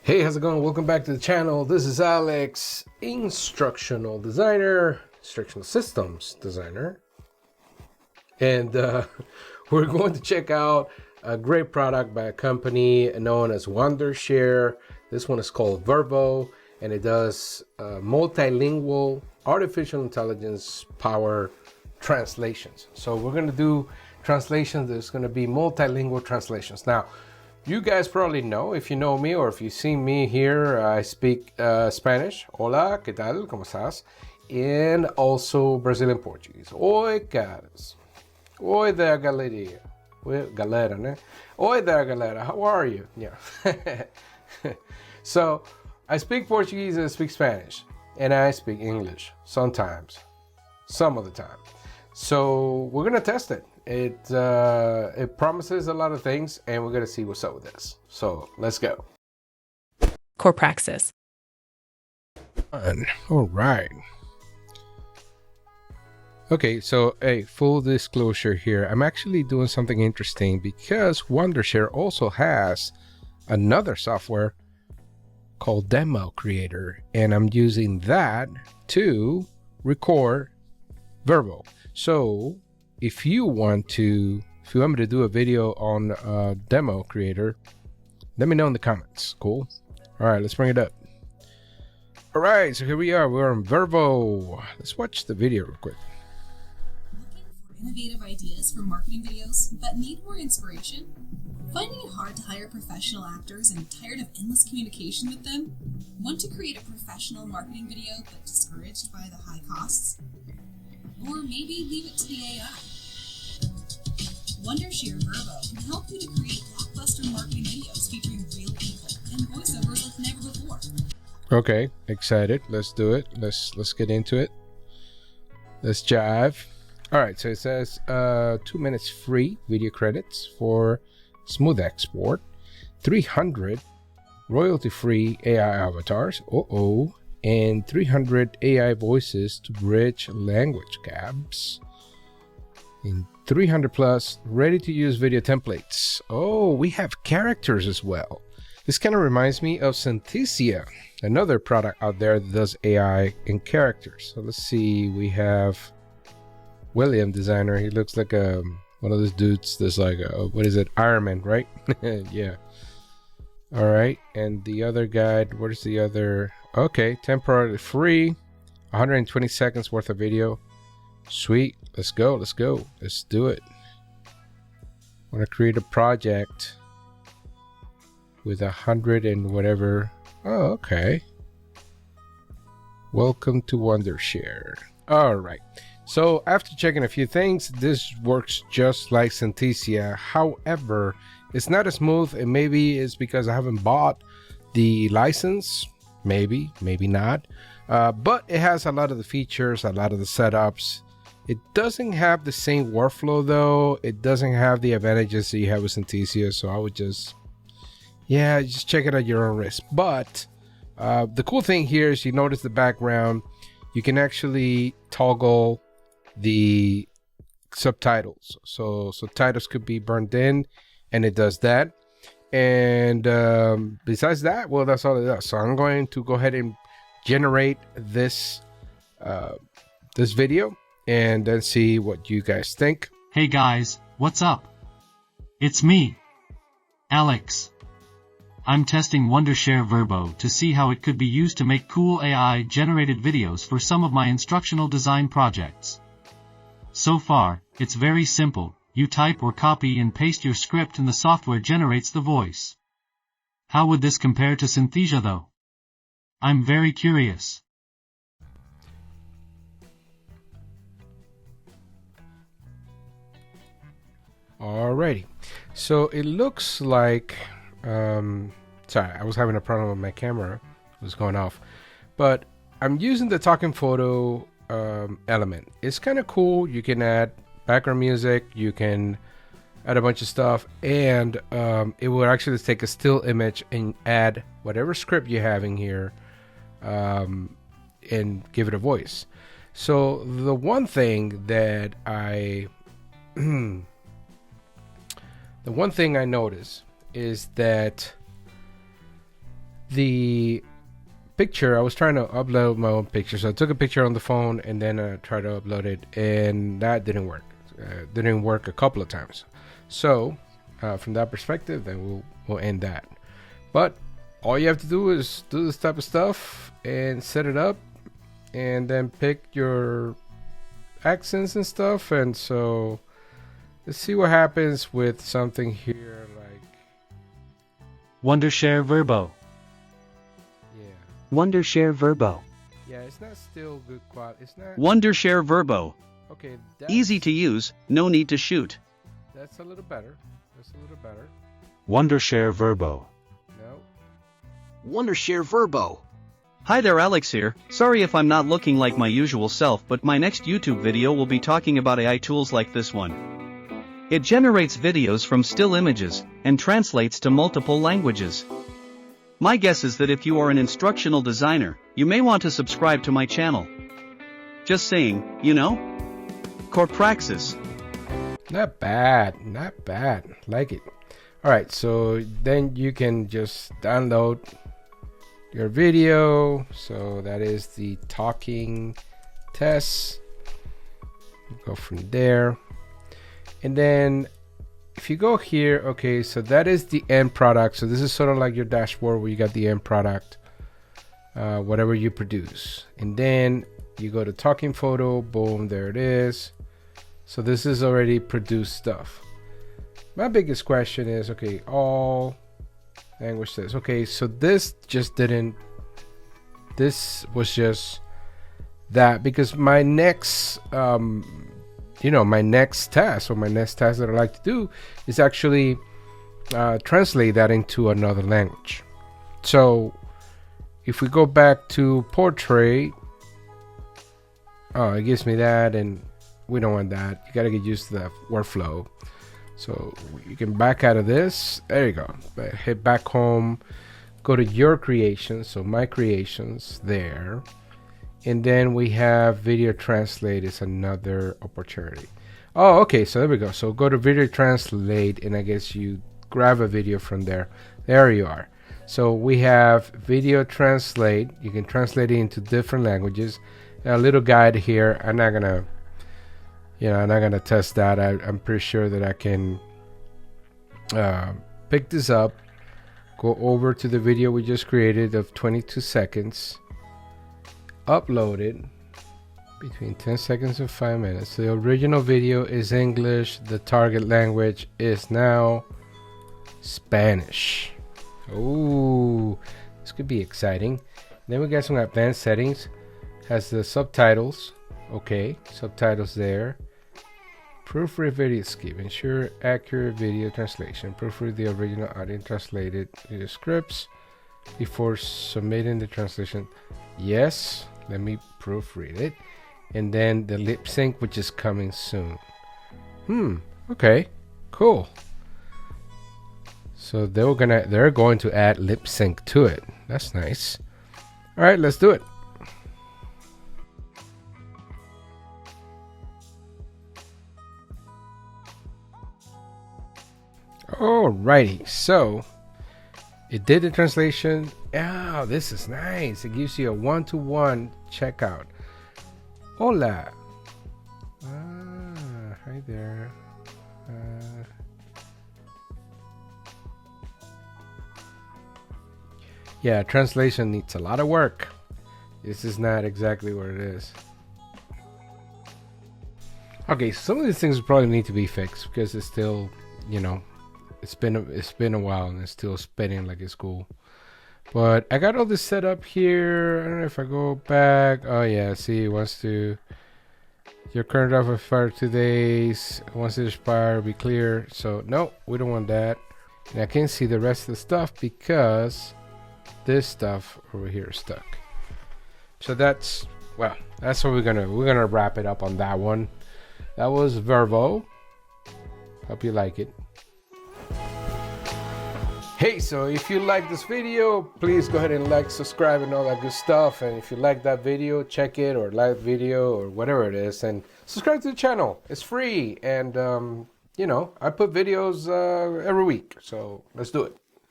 Hey, how's it going? Welcome back to the channel. This is Alex, instructional designer, instructional systems designer. And we're going to check out a great product by a company known as Wondershare. This one is called Verbo, and it does multilingual artificial intelligence power translations. So we're going to do translations. There's going to be multilingual translations. Now, you guys probably know, if you know me or if you've seen me here, I speak Spanish. Hola, ¿qué tal? ¿Cómo estás? And also Brazilian Portuguese. Oi, caras. Oi there, galera. Galera, né? Oi there, galera. How are you? Yeah. So, I speak Portuguese and I speak Spanish. And I speak English sometimes. Some of the time. So, we're going to test it. It promises a lot of things, and we're gonna see what's up with this. So let's go. Core praxis. All right. Okay, so a full disclosure here. I'm actually doing something interesting because Wondershare also has another software called Demo Creator, and I'm using that to record Verbo. So if you want me to do a video on Demo Creator, let me know in the comments. Cool. All right, let's bring it up. All right, so here we are. We're on Verbo. Let's watch the video real quick. Looking for innovative ideas for marketing videos but need more inspiration? Finding it hard to hire professional actors and tired of endless communication with them? Want to create a professional marketing video but discouraged by the high costs? Or maybe leave it to the AI. Wondershare Verbo can help you to create blockbuster marketing videos featuring real people and voiceovers like never before. Okay, excited. Let's do it. Let's get into it. Let's jive. All right, so it says 2 minutes free video credits for smooth export, 300 royalty-free AI avatars. And 300 AI voices to bridge language gaps. And 300 plus ready-to-use video templates. Oh, we have characters as well. This kind of reminds me of Synthesia, another product out there that does AI and characters. So let's see, we have William Designer. He looks like one of those dudes that's like, what is it, Iron Man, right? Yeah. All right, and the other guide, where's the other? Okay, temporarily free, 120 seconds worth of video. Sweet, let's go, let's do it. I want to create a project with 100 and whatever. Oh, okay. Welcome to Wondershare. All right, so after checking a few things, this works just like Synthesia. However, it's not as smooth, and maybe it's because I haven't bought the license. Maybe not. But it has a lot of the features, a lot of the setups. It doesn't have the same workflow though. It doesn't have the advantages that you have with Synthesia. So I would just check it at your own risk. But the cool thing here is you notice the background. You can actually toggle the subtitles. So subtitles could be burned in, and it does that. And besides that, well, that's all it does. So I'm going to go ahead and generate this this video and then see what you guys think. Hey guys, what's up? It's me, Alex. I'm testing Wondershare Verbo to see how it could be used to make cool AI generated videos for some of my instructional design projects. So far, it's very simple. You type or copy and paste your script and the software generates the voice. How would this compare to Synthesia though? I'm very curious. Alrighty, so it looks like sorry, I was having a problem with my camera. It was going off, but I'm using the talking photo element. It's kind of cool. You can add background music, you can add a bunch of stuff, and it will actually take a still image and add whatever script you have in here and give it a voice. So the one thing that I notice is that the picture, I was trying to upload my own picture. So I took a picture on the phone and then I tried to upload it, and that didn't work. Didn't work a couple of times. So from that perspective, then we'll end that. But all you have to do is do this type of stuff and set it up, and then pick your accents and stuff. And so let's see what happens with something here like Wondershare Verbo. Wondershare Verbo. Yeah, it's not still good quality. It's not. Wondershare Verbo. Okay, Easy to use, no need to shoot. That's a little better. That's a little better. Wondershare Verbo. No. Wondershare Verbo. Hi there, Alex here. Sorry if I'm not looking like my usual self, but my next YouTube video will be talking about AI tools like this one. It generates videos from still images and translates to multiple languages. My guess is that if you are an instructional designer, you may want to subscribe to my channel. Just saying, you know? Corepraxis. Not bad. Not bad. Like it. Alright, so then you can just download your video. So that is the talking test. Go from there. And then if you go here, okay, so that is the end product. So this is sort of like your dashboard where you got the end product, whatever you produce. And then you go to talking photo, boom, there it is. So this is already produced stuff. My biggest question is, okay, all language says, okay, so this just didn't, this was just that, because my next, my next task that I like to do is actually translate that into another language. So if we go back to portrait, it gives me that, and we don't want that. You gotta get used to that workflow. So you can back out of this. There you go. Hit back home, go to your creations. So my creations there. And then we have video translate is another opportunity. Oh, okay, so there we go. So go to video translate, and I guess you grab a video from there. There you are. So we have video translate. You can translate it into different languages. A little guide here. I'm not gonna test that. I'm pretty sure that I can pick this up, go over to the video we just created of 22 seconds. Upload it between 10 seconds and 5 minutes. The original video is English. The target language is now Spanish. Oh, this could be exciting. Then we got some advanced settings. Has the subtitles. Okay, subtitles there. Proofread video skip. Ensure accurate video translation. Proofread the original audio translated video scripts before submitting the translation. Yes. Let me proofread it. And then the lip sync, which is coming soon. Okay, cool. So they're going to add lip sync to it. That's nice. All right, let's do it. Alrighty, so it did the translation. Oh, this is nice. It gives you a one-to-one checkout. Hola. Hi there. Yeah, translation needs a lot of work. This is not exactly what it is. Okay, some of these things probably need to be fixed because it's still, it's been a while and it's still spinning like it's cool. But I got all this set up here. I don't know if I go back. Oh yeah, see, it wants to. Your current offer expired 2 days. Once it expires, be clear. So no, we don't want that. And I can't see the rest of the stuff because this stuff over here is stuck. So that's what we're gonna wrap it up on that one. That was Verbo. Hope you like it. Hey, so if you like this video, please go ahead and like, subscribe, and all that good stuff. And if you like that video, check it, or like video, or whatever it is, and subscribe to the channel. It's free, and I put videos every week, so let's do it.